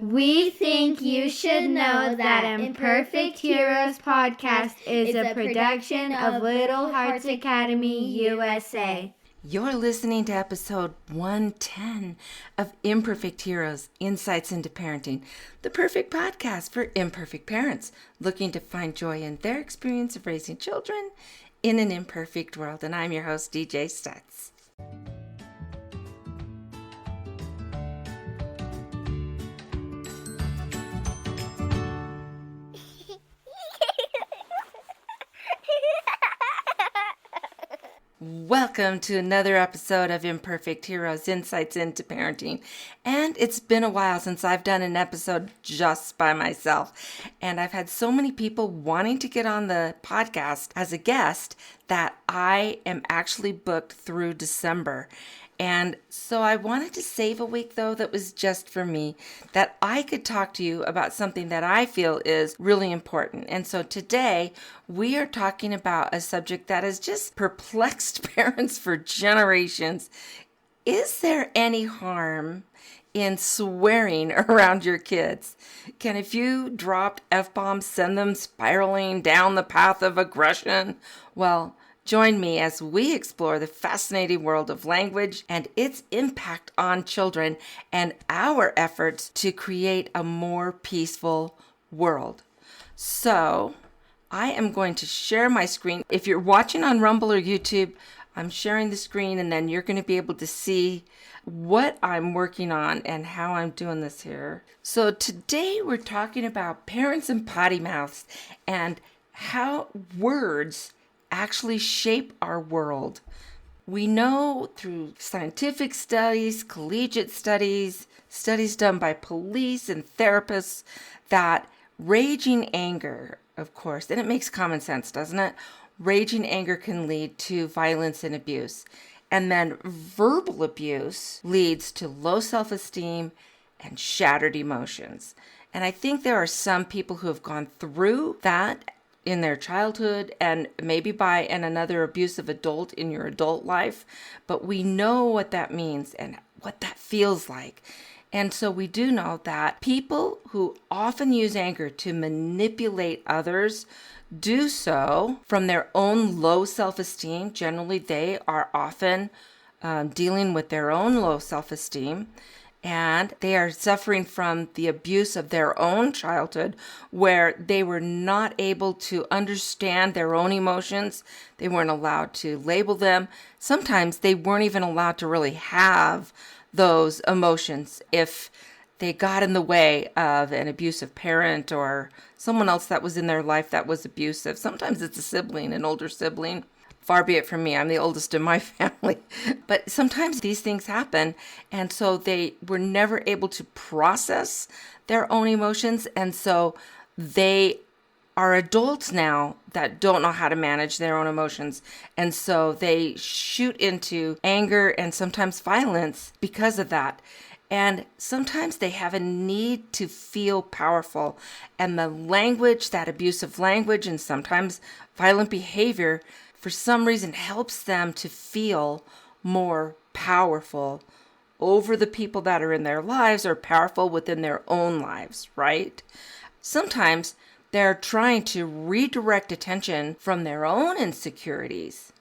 We think you should know that Imperfect Heroes podcast is a production of Little Hearts Academy USA. You're listening to episode 110 of Imperfect Heroes, Insights into Parenting, the perfect podcast for imperfect parents looking to find joy in their experience of raising children in an imperfect world. And I'm your host, DJ Stutz. Welcome to another episode of Imperfect Heroes, Insights into Parenting. And it's been a while since I've done an episode just by myself. And I've had so many people wanting to get on the podcast as a guest that I am actually booked through December. And so I wanted to save a week, though, that was just for me, that I could talk to you about something that I feel is really important. And so today we are talking about a subject that has just perplexed parents for generations. Is there any harm in swearing around your kids? Can a few dropped F-bombs send them spiraling down the path of aggression? Well, join me as we explore the fascinating world of language and its impact on children and our efforts to create a more peaceful world. So, I am going to share my screen. If you're watching on Rumble or YouTube, I'm sharing the screen and then you're going to be able to see what I'm working on and how I'm doing this here. So today we're talking about parents and potty mouths and how words actually shape our world. We know through scientific studies, collegiate studies, studies done by police and therapists, that raging anger, of course, and it makes common sense, doesn't it? Raging anger can lead to violence and abuse. And then verbal abuse leads to low self-esteem and shattered emotions. And I think there are some people who have gone through that in their childhood and maybe by another abusive adult in your adult life, but we know what that means and what that feels like. And so we do know that people who often use anger to manipulate others do so from their own low self-esteem. Generally, they are often dealing with their own low self-esteem, and they are suffering from the abuse of their own childhood where they were not able to understand their own emotions. They weren't allowed to label them. Sometimes they weren't even allowed to really have those emotions if they got in the way of an abusive parent or someone else that was in their life that was abusive. Sometimes it's a sibling, an older sibling. Far be it from me, I'm the oldest in my family. But sometimes these things happen, and so they were never able to process their own emotions, and so they are adults now that don't know how to manage their own emotions, and so they shoot into anger and sometimes violence because of that. And sometimes they have a need to feel powerful, and the language, that abusive language and sometimes violent behavior, for some reason helps them to feel more powerful over the people that are in their lives or powerful within their own lives, right? Sometimes they're trying to redirect attention from their own insecurities.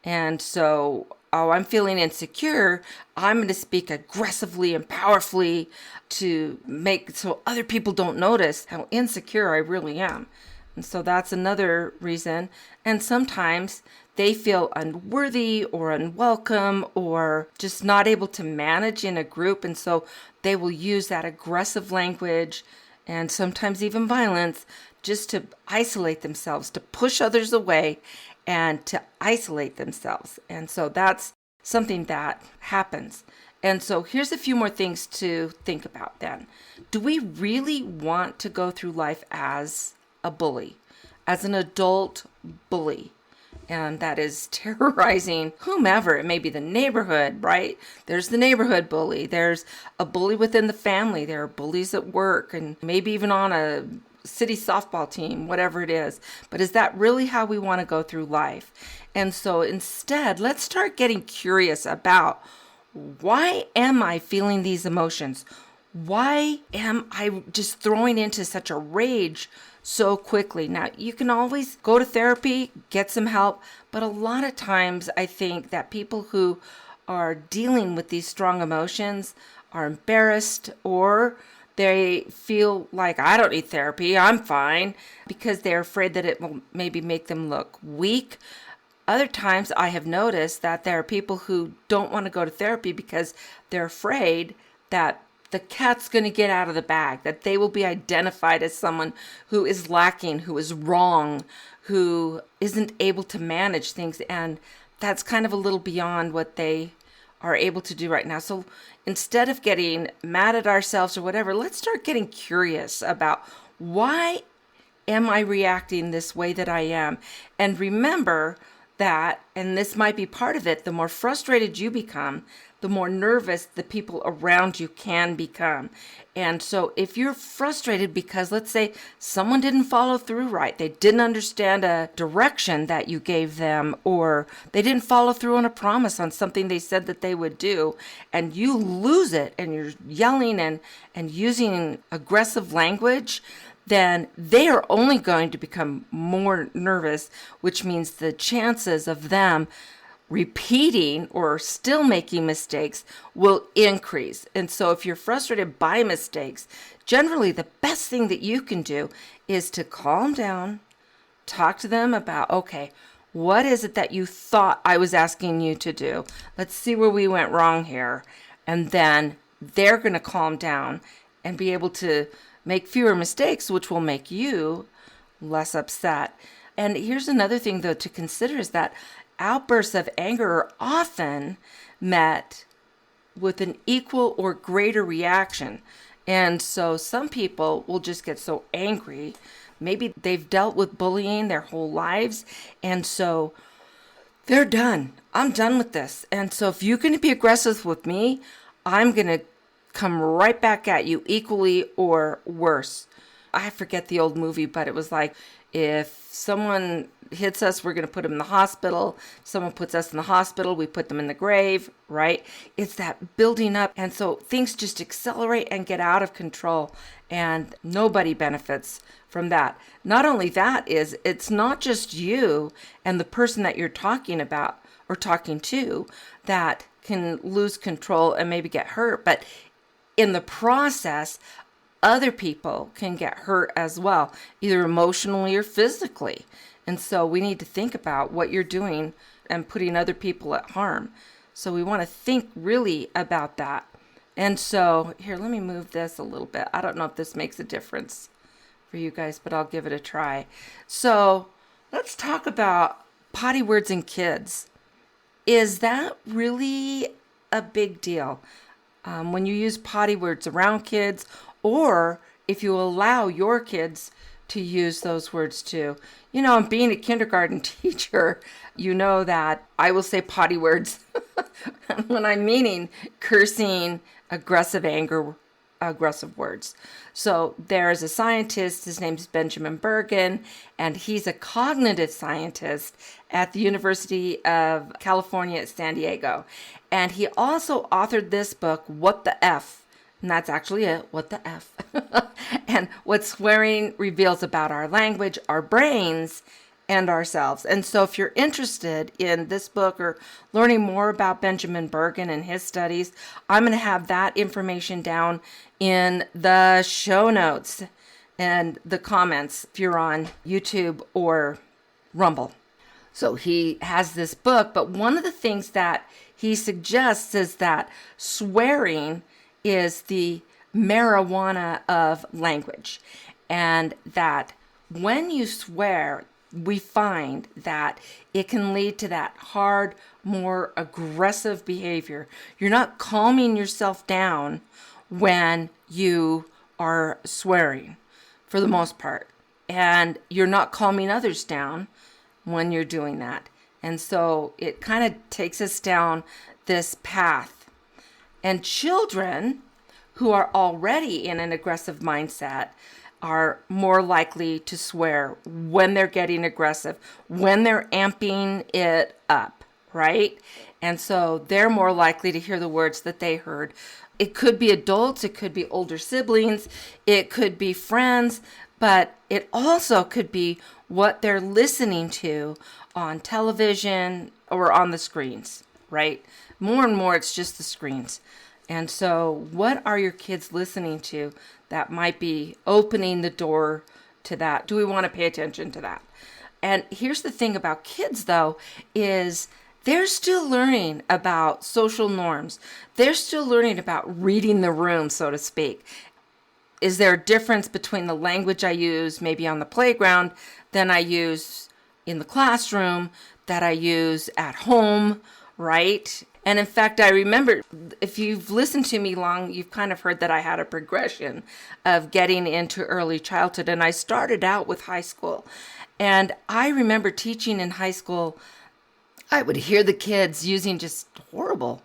And so, I'm feeling insecure, I'm going to speak aggressively and powerfully to make so other people don't notice how insecure I really am. And so that's another reason. And sometimes they feel unworthy or unwelcome or just not able to manage in a group. And so they will use that aggressive language and sometimes even violence just to isolate themselves, to push others away and to isolate themselves. And so that's something that happens. And so here's a few more things to think about then. Do we really want to go through life as a bully, as an adult bully, and that is terrorizing whomever? It may be the neighborhood, right? There's the neighborhood bully. There's a bully within the family. There are bullies at work and maybe even on a city softball team, whatever it is. But is that really how we want to go through life? And so instead, let's start getting curious about, why am I feeling these emotions? why am I just throwing into such a rage so quickly? Now, you can always go to therapy, get some help, but a lot of times I think that people who are dealing with these strong emotions are embarrassed, or they feel like, I don't need therapy, I'm fine, because they're afraid that it will maybe make them look weak. Other times I have noticed that there are people who don't want to go to therapy because they're afraid that the cat's going to get out of the bag, that they will be identified as someone who is lacking, who is wrong, who isn't able to manage things. And that's kind of a little beyond what they are able to do right now. So instead of getting mad at ourselves or whatever, let's start getting curious about, why am I reacting this way that I am? And remember that, and this might be part of it, the more frustrated you become, the more nervous the people around you can become. And so if you're frustrated because, let's say, someone didn't follow through right, they didn't understand a direction that you gave them, or they didn't follow through on a promise on something they said that they would do, and you lose it and you're yelling and using aggressive language, then they are only going to become more nervous, which means the chances of them repeating or still making mistakes will increase. And so if you're frustrated by mistakes, generally the best thing that you can do is to calm down, talk to them about, okay, what is it that you thought I was asking you to do? Let's see where we went wrong here. And then they're going to calm down and be able to make fewer mistakes, which will make you less upset. And here's another thing, though, to consider is that outbursts of anger are often met with an equal or greater reaction. And so some people will just get so angry. Maybe they've dealt with bullying their whole lives, and so they're done. I'm done with this. And so if you're going to be aggressive with me, I'm going to come right back at you equally or worse. I forget the old movie, but it was like, if someone hits us, we're going to put them in the hospital. If someone puts us in the hospital, we put them in the grave, right? It's that building up. And so things just accelerate and get out of control, and nobody benefits from that. Not only that is, it's not just you and the person that you're talking about or talking to that can lose control and maybe get hurt, but in the process, other people can get hurt as well, either emotionally or physically. And so we need to think about what you're doing and putting other people at harm. So we want to think really about that. And so here, let me move this a little bit. I don't know if this makes a difference for you guys, but I'll give it a try. So let's talk about potty words in kids. Is that really a big deal? When you use potty words around kids, or if you allow your kids to use those words too. You know, being a kindergarten teacher, you know that I will say potty words when I'm meaning cursing, aggressive anger, aggressive words. So there's a scientist, his name's Benjamin Bergen, and he's a cognitive scientist at the University of California at San Diego. And he also authored this book, What the F? And that's actually it, What the F? And what swearing reveals about our language, our brains, and ourselves. And so if you're interested in this book or learning more about Benjamin Bergen and his studies, I'm going to have that information down in the show notes and the comments if you're on YouTube or Rumble. So he has this book, but one of the things that he suggests is that swearing is the marijuana of language, and that when you swear, we find that it can lead to that hard, more aggressive behavior. You're not calming yourself down when you are swearing, for the most part, and you're not calming others down when you're doing that. And so it kind of takes us down this path. And children who are already in an aggressive mindset are more likely to swear when they're getting aggressive, when they're amping it up, right? And so they're more likely to hear the words that they heard it could be adults, it could be older siblings, it could be friends, but it also could be what they're listening to on television or on the screens, right? More and more, it's just the screens. And so what are your kids listening to that might be opening the door to that? Do we want to pay attention to that? And here's the thing about kids, though, is they're still learning about social norms. They're still learning about reading the room, so to speak. Is there a difference between the language I use maybe on the playground than I use in the classroom, that I use at home, right? And in fact, I remember, if you've listened to me long, you've kind of heard that I had a progression of getting into early childhood. And I started out with high school. And I remember teaching in high school, I would hear the kids using just horrible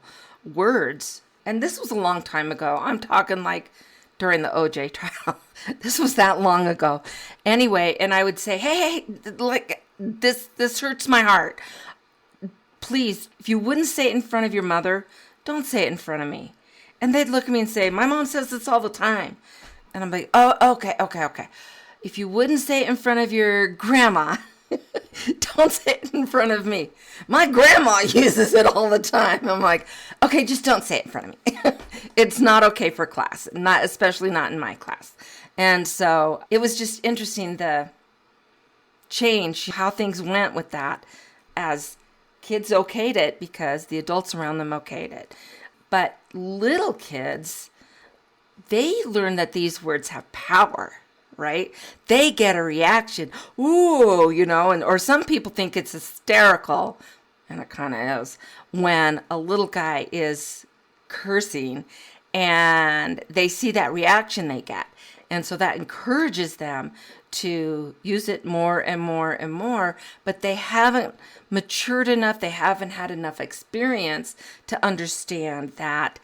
words. And this was a long time ago. I'm talking like during the OJ trial. This was that long ago. Anyway, and I would say, hey, like this hurts my heart. Please, if you wouldn't say it in front of your mother, don't say it in front of me. And they'd look at me and say, my mom says this all the time. And I'm like, oh, okay. If you wouldn't say it in front of your grandma, don't say it in front of me. My grandma uses it all the time. I'm like, okay, just don't say it in front of me. It's not okay for class, especially not in my class. And so it was just interesting, the change, how things went with that as kids okayed it because the adults around them okayed it. But little kids, they learn that these words have power, right? They get a reaction, ooh, or some people think it's hysterical, and it kind of is, when a little guy is cursing and they see that reaction they get. And so that encourages them to use it more and more and more, but they haven't matured enough, they haven't had enough experience to understand that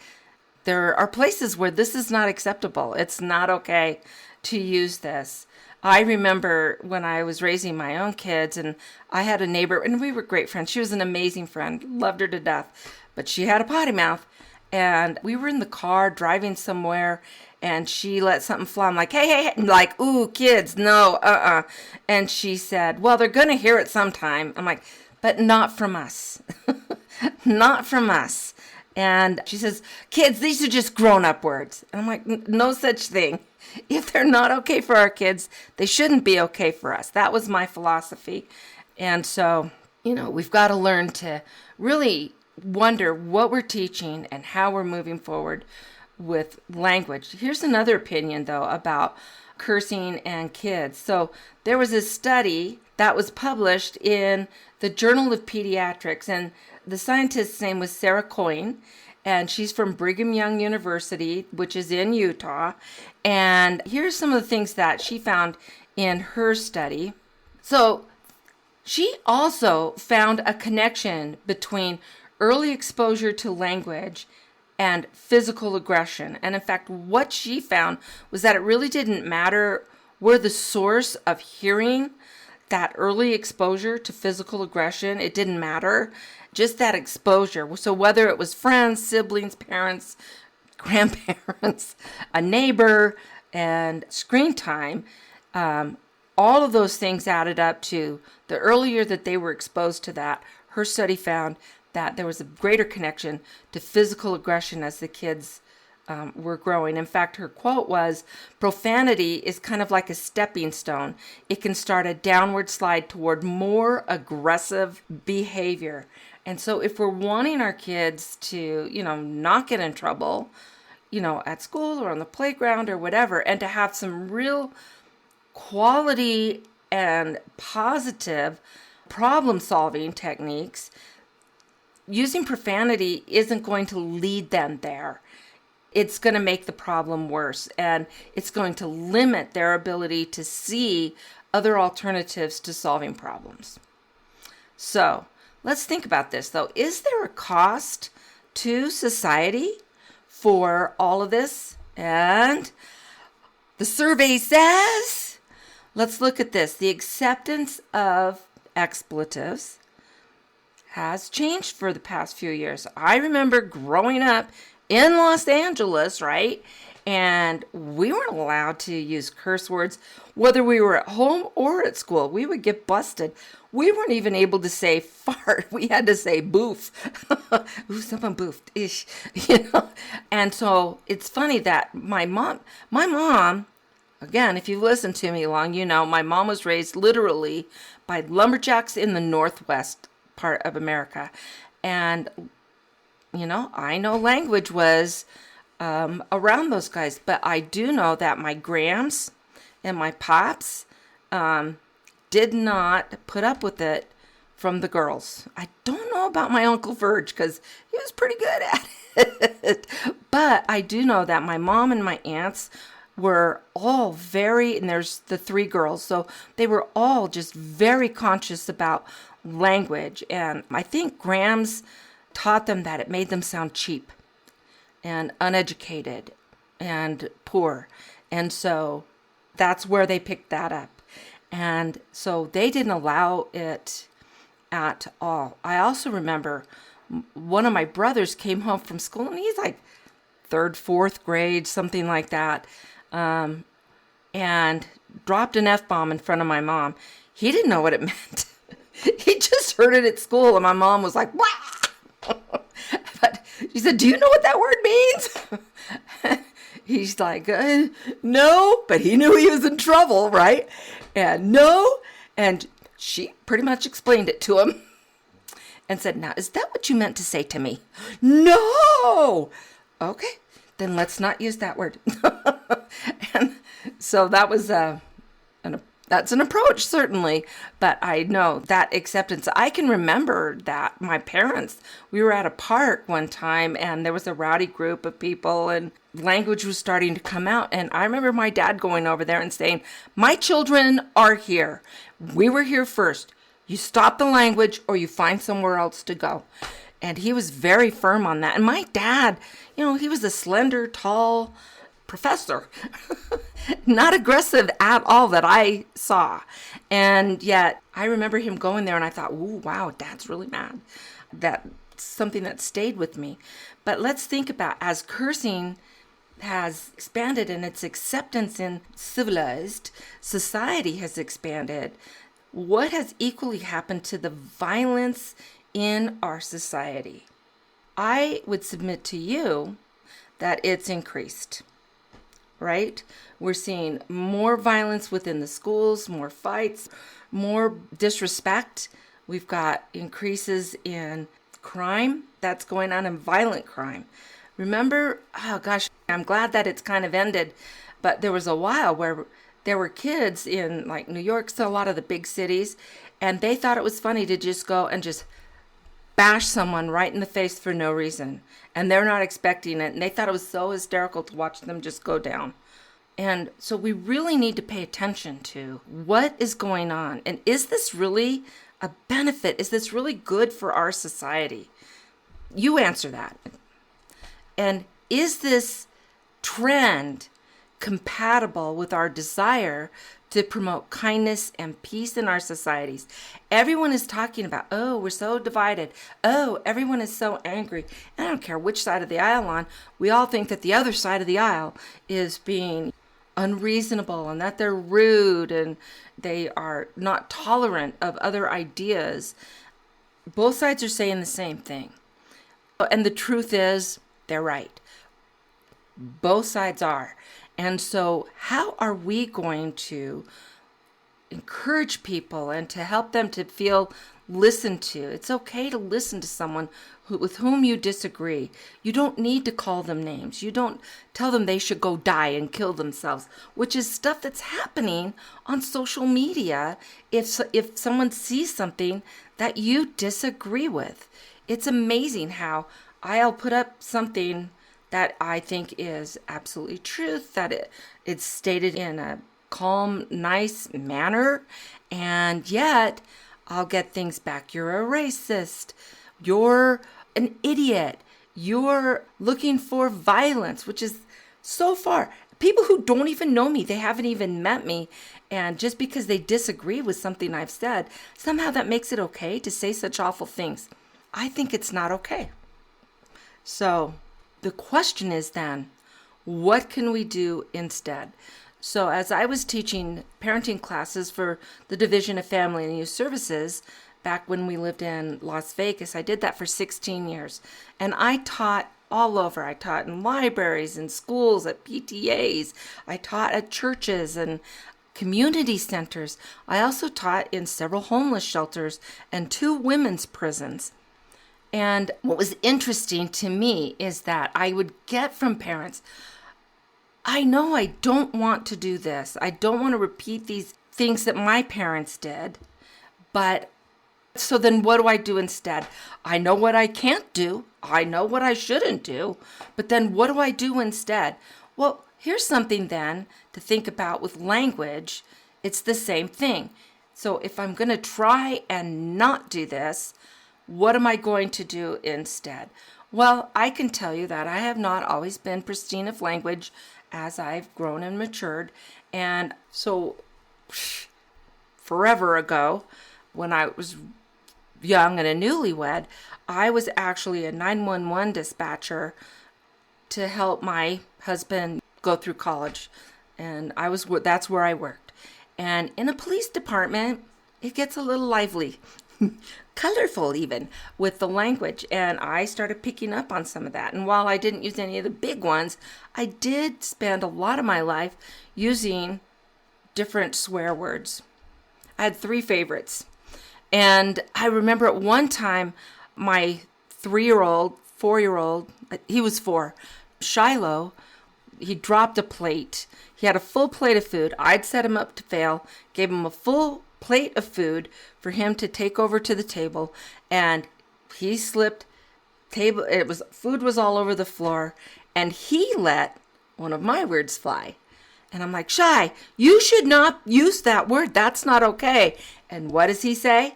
there are places where this is not acceptable. It's not okay to use this. I remember when I was raising my own kids, and I had a neighbor, and we were great friends. She was an amazing friend, loved her to death, but she had a potty mouth. And we were in the car driving somewhere, and she let something fly. I'm like, hey, like, ooh, kids, no, And she said, well, they're going to hear it sometime. I'm like, but not from us. Not from us. And she says, kids, these are just grown-up words. And I'm like, no such thing. If they're not okay for our kids, they shouldn't be okay for us. That was my philosophy. And so, we've got to learn to really wonder what we're teaching and how we're moving forward with language. Here's another opinion, though, about cursing and kids. So there was a study that was published in the Journal of Pediatrics, and the scientist's name was Sarah Coyne, and she's from Brigham Young University, which is in Utah. And here's some of the things that she found in her study. So she also found a connection between early exposure to language and physical aggression. And in fact, what she found was that it really didn't matter where the source of hearing that early exposure to physical aggression, it didn't matter. Just that exposure. So whether it was friends, siblings, parents, grandparents, a neighbor, and screen time, all of those things added up to the earlier that they were exposed to that, her study found that there was a greater connection to physical aggression as the kids were growing. In fact, her quote was, profanity is kind of like a stepping stone. It can start a downward slide toward more aggressive behavior. And so if we're wanting our kids to, not get in trouble, at school or on the playground or whatever, and to have some real quality and positive problem-solving techniques, using profanity isn't going to lead them there. It's going to make the problem worse, and it's going to limit their ability to see other alternatives to solving problems. So let's think about this, though. Is there a cost to society for all of this? And the survey says, let's look at this. The acceptance of expletives has changed for the past few years. I remember growing up in Los Angeles, right? And we weren't allowed to use curse words, whether we were at home or at school. We would get busted. We weren't even able to say fart. We had to say boof. Ooh, someone boofed. Ish. And so it's funny that my mom, again, if you've listened to me long, my mom was raised literally by lumberjacks in the Northwest part of America. And, I know language was around those guys, but I do know that my grams and my pops did not put up with it from the girls. I don't know about my Uncle Verge because he was pretty good at it. But I do know that my mom and my aunts were all and there's the 3 girls, so they were all just very conscious about language. And I think Grams taught them that it made them sound cheap and uneducated and poor. And so that's where they picked that up. And so they didn't allow it at all. I also remember one of my brothers came home from school, and he's like 3rd, 4th grade, something like that, and dropped an F-bomb in front of my mom. He didn't know what it meant. He just heard it at school, and my mom was like, "Wah!" But she said, "Do you know what that word means?" He's like, "No," but he knew he was in trouble, right? And no, and she pretty much explained it to him and said, "Now, is that what you meant to say to me?" "No." "Okay, then let's not use that word." And so that was that's an approach, certainly. But I know that acceptance. I can remember that my parents, we were at a park one time, and there was a rowdy group of people, and language was starting to come out. And I remember my dad going over there and saying, "My children are here. We were here first. You stop the language or you find somewhere else to go." And he was very firm on that. And my dad, he was a slender, tall professor, not aggressive at all that I saw. And yet I remember him going there, and I thought, "Ooh, wow, Dad's really mad." That's something that stayed with me. But let's think about, as cursing has expanded and its acceptance in civilized society has expanded, what has equally happened to the violence in our society? I would submit to you that it's increased, right? We're seeing more violence within the schools, more fights, more disrespect. We've got increases in crime that's going on, in violent crime. Remember, oh gosh, I'm glad that it's kind of ended, but there was a while where there were kids in like New York, so a lot of the big cities, and they thought it was funny to just go and just bash someone right in the face for no reason. And they're not expecting it. And they thought it was so hysterical to watch them just go down. And so we really need to pay attention to what is going on. And is this really a benefit? Is this really good for our society? You answer that. And is this trend compatible with our desire to promote kindness and peace in our societies? Everyone is talking about, "Oh, we're so divided. Oh, everyone is so angry." And I don't care which side of the aisle on, we all think that the other side of the aisle is being unreasonable and that they're rude and they are not tolerant of other ideas. Both sides are saying the same thing. And the truth is, they're right. Both sides are. And so how are we going to encourage people and to help them to feel listened to? It's okay to listen to someone with whom you disagree. You don't need to call them names. You don't tell them they should go die and kill themselves, which is stuff that's happening on social media if someone sees something that you disagree with. It's amazing how I'll put up something that I think is absolutely truth, that it's stated in a calm, nice manner, and yet I'll get things back. "You're a racist. You're an idiot. You're looking for violence," which is so far. People who don't even know me, they haven't even met me, and just because they disagree with something I've said, somehow that makes it okay to say such awful things. I think it's not okay. So the question is then, what can we do instead? So as I was teaching parenting classes for the Division of Family and Youth Services back when we lived in Las Vegas, I did that for 16 years. And I taught all over. I taught in libraries, in schools, at PTAs. I taught at churches and community centers. I also taught in several homeless shelters and 2 women's prisons. And what was interesting to me is that I would get from parents, I know I don't want to do this. I don't want to repeat these things that my parents did. But so then what do I do instead? I know what I can't do. I know what I shouldn't do. But then what do I do instead? Well, here's something then to think about with language. It's the same thing. So if I'm going to try and not do this, what am I going to do instead? Well, I can tell you that I have not always been pristine of language as I've grown and matured. And so forever ago, when I was young and a newlywed, I was actually a 911 dispatcher to help my husband go through college. And that's where I worked. And in a police department, it gets a little lively. Colorful even with the language, and I started picking up on some of that. And while I didn't use any of the big ones, I did spend a lot of my life using different swear words. I had 3 favorites, and I remember at one time my 4-year-old, he was 4, Shiloh, he dropped a plate. He had a full plate of food. I'd set him up to fail, gave him a full plate of food for him to take over to the table, and he slipped. Food was all over the floor, and he let one of my words fly. And I'm like, Shy, you should not use that word. That's not okay. And what does he say?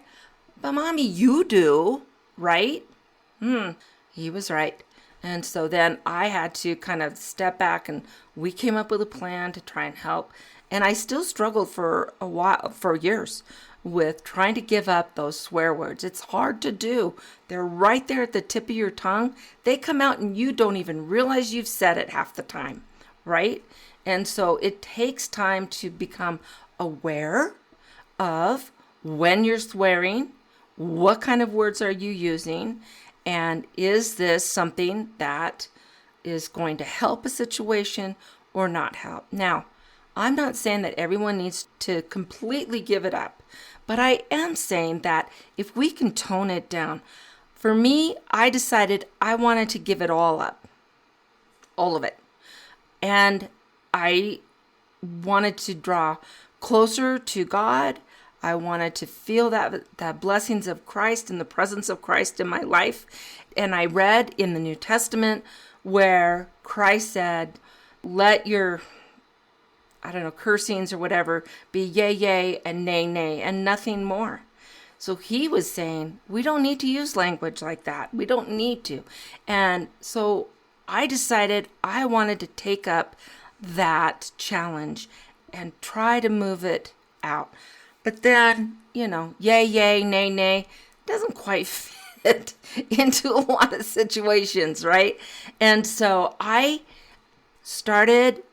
But Mommy, you do, right? He was right. And so then I had to kind of step back, and we came up with a plan to try and help. And I still struggled for years with trying to give up those swear words. It's hard to do. They're right there at the tip of your tongue. They come out and you don't even realize you've said it half the time, right? And so it takes time to become aware of when you're swearing, what kind of words are you using, and is this something that is going to help a situation or not help? Now, I'm not saying that everyone needs to completely give it up, but I am saying that if we can tone it down. For me, I decided I wanted to give it all up, all of it. And I wanted to draw closer to God. I wanted to feel that blessings of Christ and the presence of Christ in my life. And I read in the New Testament where Christ said, let your cursings or whatever, be yea, yea, and nay, nay, and nothing more. So he was saying, we don't need to use language like that. We don't need to. And so I decided I wanted to take up that challenge and try to move it out. But then, yay, yay, nay, nay, doesn't quite fit into a lot of situations, right? And so I started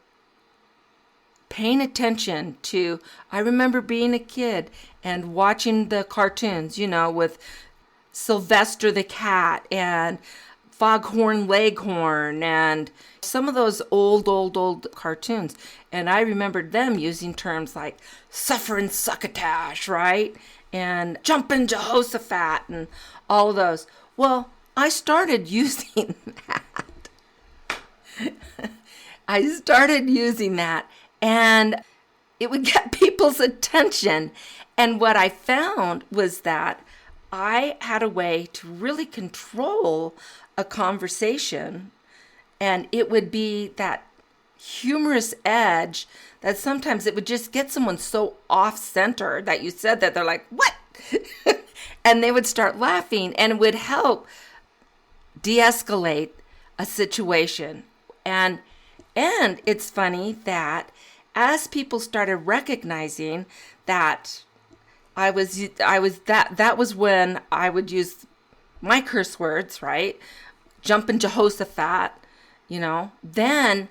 paying attention to, I remember being a kid and watching the cartoons, with Sylvester the cat and Foghorn Leghorn and some of those old cartoons. And I remembered them using terms like sufferin' succotash, right? And jumpin' Jehoshaphat and all of those. Well, I started using that. And it would get people's attention. And what I found was that I had a way to really control a conversation. And it would be that humorous edge that sometimes it would just get someone so off center that you said that they're like, what? And they would start laughing, and it would help de-escalate a situation. And it's funny that as people started recognizing that that was when I would use my curse words, right? Jumpin' Jehoshaphat, then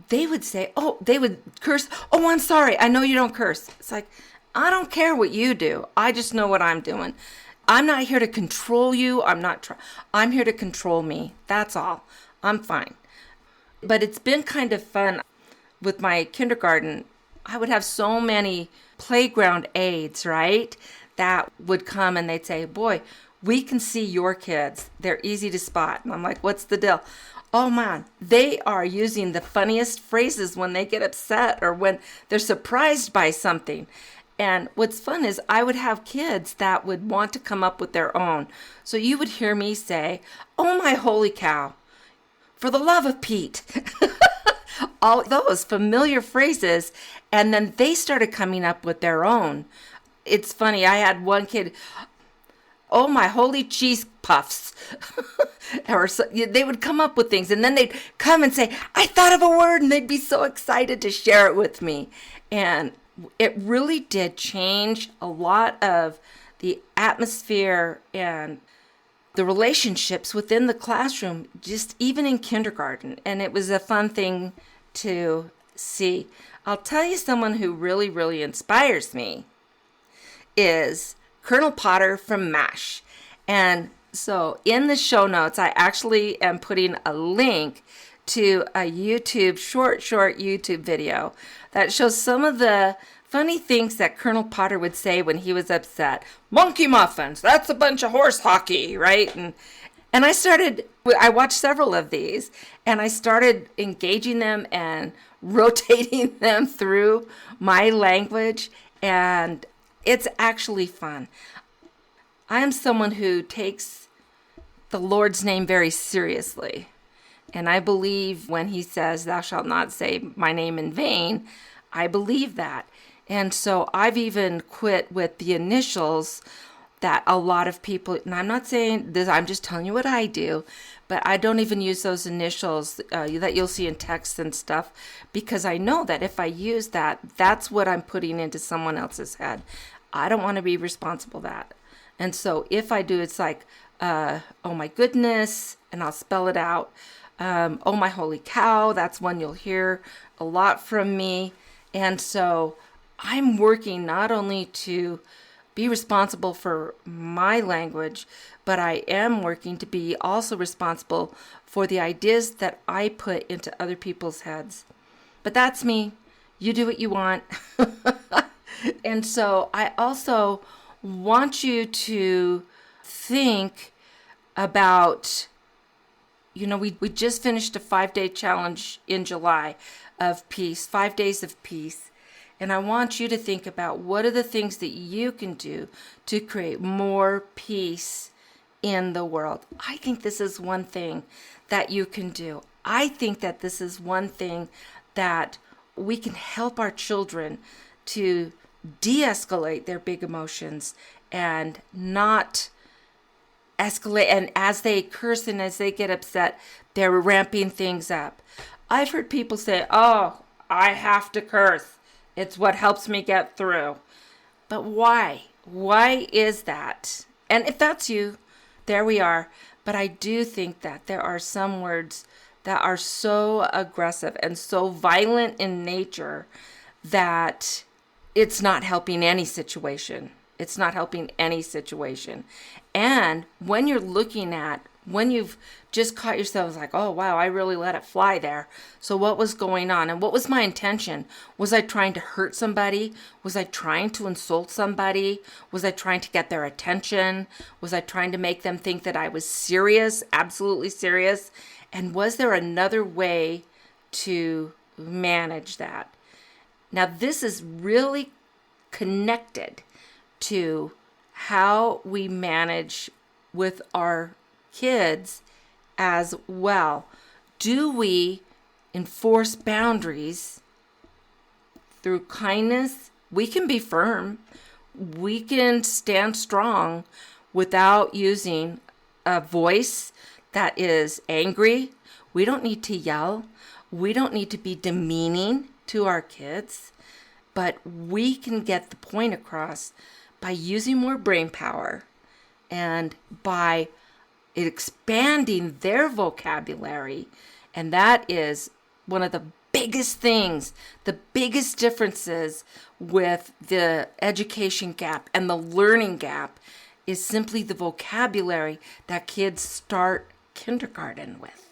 they would say, they would curse. Oh, I'm sorry. I know you don't curse. It's like, I don't care what you do. I just know what I'm doing. I'm not here to control you. I'm here to control me. That's all. I'm fine. But it's been kind of fun with my kindergarten. I would have so many playground aides, right? That would come and they'd say, boy, we can see your kids. They're easy to spot. And I'm like, what's the deal? Oh man, they are using the funniest phrases when they get upset or when they're surprised by something. And what's fun is I would have kids that would want to come up with their own. So you would hear me say, oh my holy cow, for the love of Pete. All those familiar phrases. And then they started coming up with their own. It's funny. I had one kid, oh my holy cheese puffs. Or so, they would come up with things and then they'd come and say, I thought of a word, and they'd be so excited to share it with me. And it really did change a lot of the atmosphere and the relationships within the classroom, just even in kindergarten. And it was a fun thing to see. I'll tell you someone who really, really inspires me is Colonel Potter from MASH. And so in the show notes, I actually am putting a link to a short YouTube video that shows some of the funny things that Colonel Potter would say when he was upset. Monkey muffins, that's a bunch of horse hockey, right? And I watched several of these, and I started engaging them and rotating them through my language, and it's actually fun. I am someone who takes the Lord's name very seriously. And I believe when he says, thou shalt not say my name in vain, I believe that. And so I've even quit with the initials that a lot of people, and I'm not saying this, I'm just telling you what I do, but I don't even use those initials that you'll see in text and stuff, because I know that if I use that, that's what I'm putting into someone else's head. I don't want to be responsible for that. And so if I do, it's like, oh my goodness, and I'll spell it out. Oh my holy cow, that's one you'll hear a lot from me. And so I'm working not only to be responsible for my language, but I am working to be also responsible for the ideas that I put into other people's heads. But that's me. You do what you want. And so I also want you to think about, we just finished a 5-day challenge in July of peace, 5 days of peace. And I want you to think about what are the things that you can do to create more peace in the world. I think this is one thing that you can do. I think that this is one thing that we can help our children to de-escalate their big emotions and not escalate. And as they curse and as they get upset, they're ramping things up. I've heard people say, oh, I have to curse. It's what helps me get through. But why? Why is that? And if that's you, there we are. But I do think that there are some words that are so aggressive and so violent in nature that it's not helping any situation. It's not helping any situation. And when you're looking at, when you've just caught yourself like, oh, wow, I really let it fly there. So what was going on? And what was my intention? Was I trying to hurt somebody? Was I trying to insult somebody? Was I trying to get their attention? Was I trying to make them think that I was serious, absolutely serious? And was there another way to manage that? Now, this is really connected to how we manage with our kids as well. Do we enforce boundaries through kindness? We can be firm. We can stand strong without using a voice that is angry. We don't need to yell. We don't need to be demeaning to our kids, but we can get the point across by using more brain power and by expanding their vocabulary And that is one of the biggest things, the biggest differences with the education gap and the learning gap is simply the vocabulary that kids start kindergarten with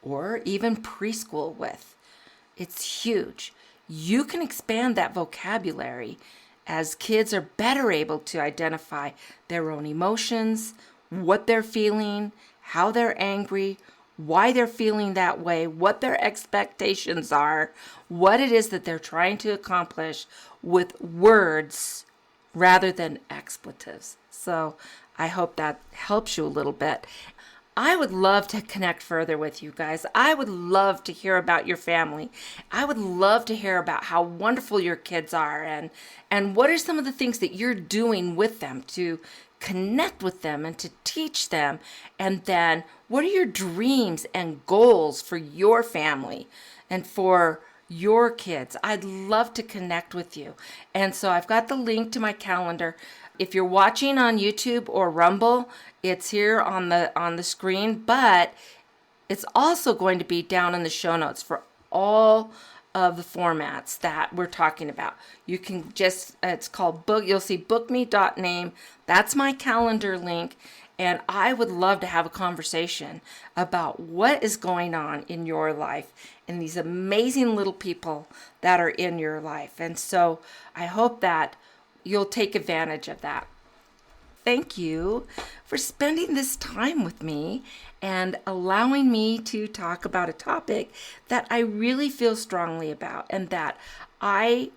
or even preschool with. It's huge. You can expand that vocabulary as kids are better able to identify their own emotions, what they're feeling, how they're angry, why they're feeling that way, what their expectations are, what it is that they're trying to accomplish with words rather than expletives. So I hope that helps you a little bit. I would love to connect further with you guys. I would love to hear about your family. I would love to hear about how wonderful your kids are and what are some of the things that you're doing with them to connect with them and to teach them. And then what are your dreams and goals for your family and for your kids? I'd love to connect with you. And so I've got the link to my calendar. If you're watching on YouTube or Rumble, it's here on the screen, but it's also going to be down in the show notes for all of the formats that we're talking about. You can just, it's called book, you'll see bookme.name. That's my calendar link. And I would love to have a conversation about what is going on in your life and these amazing little people that are in your life. And so I hope that you'll take advantage of that. Thank you for spending this time with me and allowing me to talk about a topic that I really feel strongly about and that I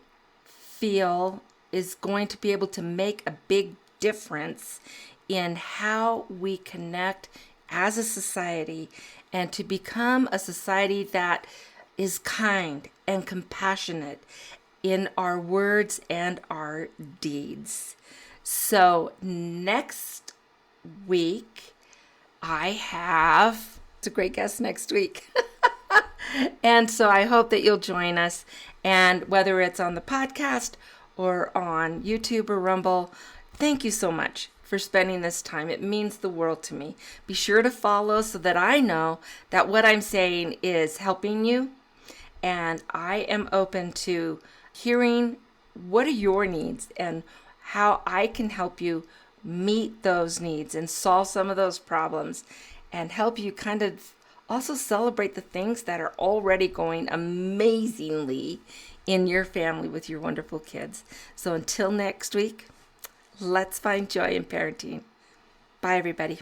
feel is going to be able to make a big difference in how we connect as a society and to become a society that is kind and compassionate in our words and our deeds. So next week, it's a great guest next week. And so I hope that you'll join us. And whether it's on the podcast or on YouTube or Rumble, thank you so much for spending this time. It means the world to me. Be sure to follow so that I know that what I'm saying is helping you. And I am open to hearing what are your needs and how I can help you meet those needs and solve some of those problems and help you kind of also celebrate the things that are already going amazingly in your family with your wonderful kids. So until next week, let's find joy in parenting. Bye, everybody.